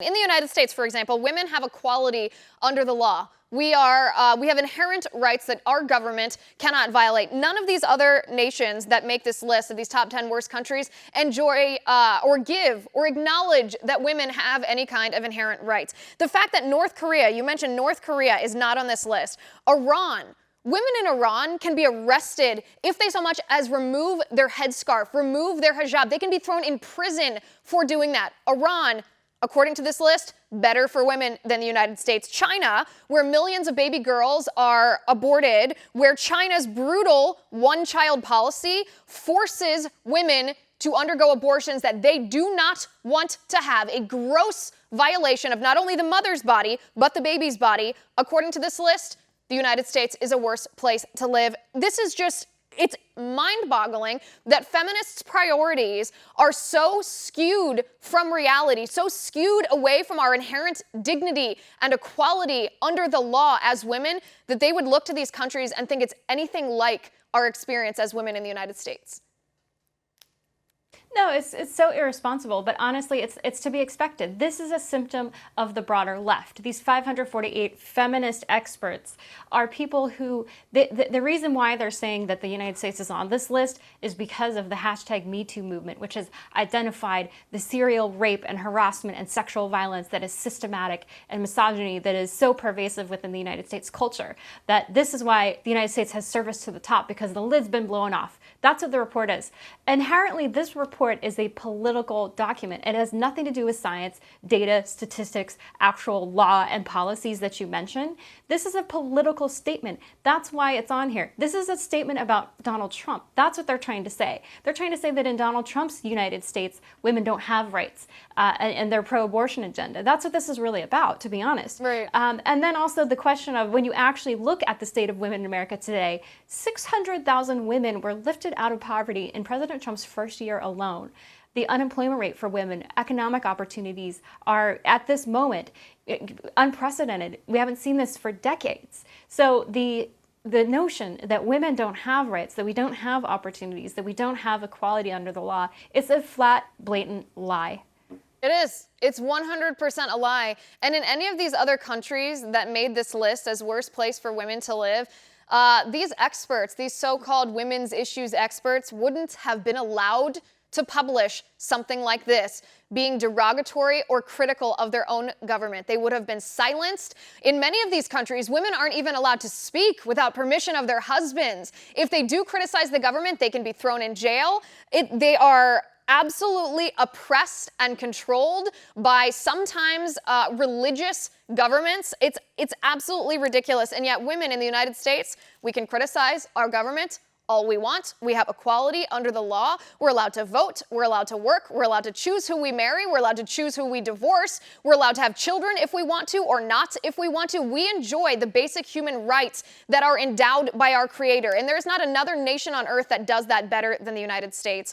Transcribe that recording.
In the United States, for example, women have equality under the law. We have inherent rights that our government cannot violate. None of these other nations that make this list of these top 10 worst countries enjoy or give or acknowledge that women have any kind of inherent rights. The fact that North Korea, you mentioned North Korea, is not on this list. Iran. Women in Iran can be arrested if they so much as remove their headscarf, remove their hijab. They can be thrown in prison for doing that. Iran, according to this list, better for women than the United States. China, where millions of baby girls are aborted, where China's brutal one-child policy forces women to undergo abortions that they do not want to have, a gross violation of not only the mother's body, but the baby's body. According to this list, the United States is a worse place to live. This is just, it's mind-boggling that feminists' priorities are so skewed from reality, so skewed away from our inherent dignity and equality under the law as women, that they would look to these countries and think it's anything like our experience as women in the United States. No, it's so irresponsible, but honestly, it's to be expected. This is a symptom of the broader left. These 548 feminist experts are people who, the reason why they're saying that the United States is on this list is because of the hashtag #MeToo movement, which has identified the serial rape and harassment and sexual violence that is systematic and misogyny that is so pervasive within the United States culture. That this is why the United States has surfaced to the top, because the lid's been blown off. That's what the report is. Inherently, this report is a political document. It has nothing to do with science, data, statistics, actual law and policies that you mentioned. This is a political statement. That's why it's on here. This is a statement about Donald Trump. That's what they're trying to say. They're trying to say that in Donald Trump's United States, women don't have rights and their pro-abortion agenda. That's what this is really about, to be honest. Right. And then also the question of when you actually look at the state of women in America today, 600,000 women were lifted out of poverty in President Trump's first year alone. The unemployment rate for women, economic opportunities are at this moment unprecedented. We haven't seen this for decades. So the notion that women don't have rights, that we don't have opportunities, that we don't have equality under the law, it's a flat, blatant lie. It is. It's 100% a lie. And in any of these other countries that made this list as worst place for women to live, these experts, these so-called women's issues experts, wouldn't have been allowed to publish something like this, being derogatory or critical of their own government. They would have been silenced. In many of these countries, women aren't even allowed to speak without permission of their husbands. If they do criticize the government, they can be thrown in jail. They are absolutely oppressed and controlled by sometimes religious governments. It's absolutely ridiculous. And yet women in the United States, we can criticize our government all we want. We have equality under the law. We're allowed to vote. We're allowed to work. We're allowed to choose who we marry. We're allowed to choose who we divorce. We're allowed to have children if we want to or not if we want to. We enjoy the basic human rights that are endowed by our Creator. And there's not another nation on earth that does that better than the United States.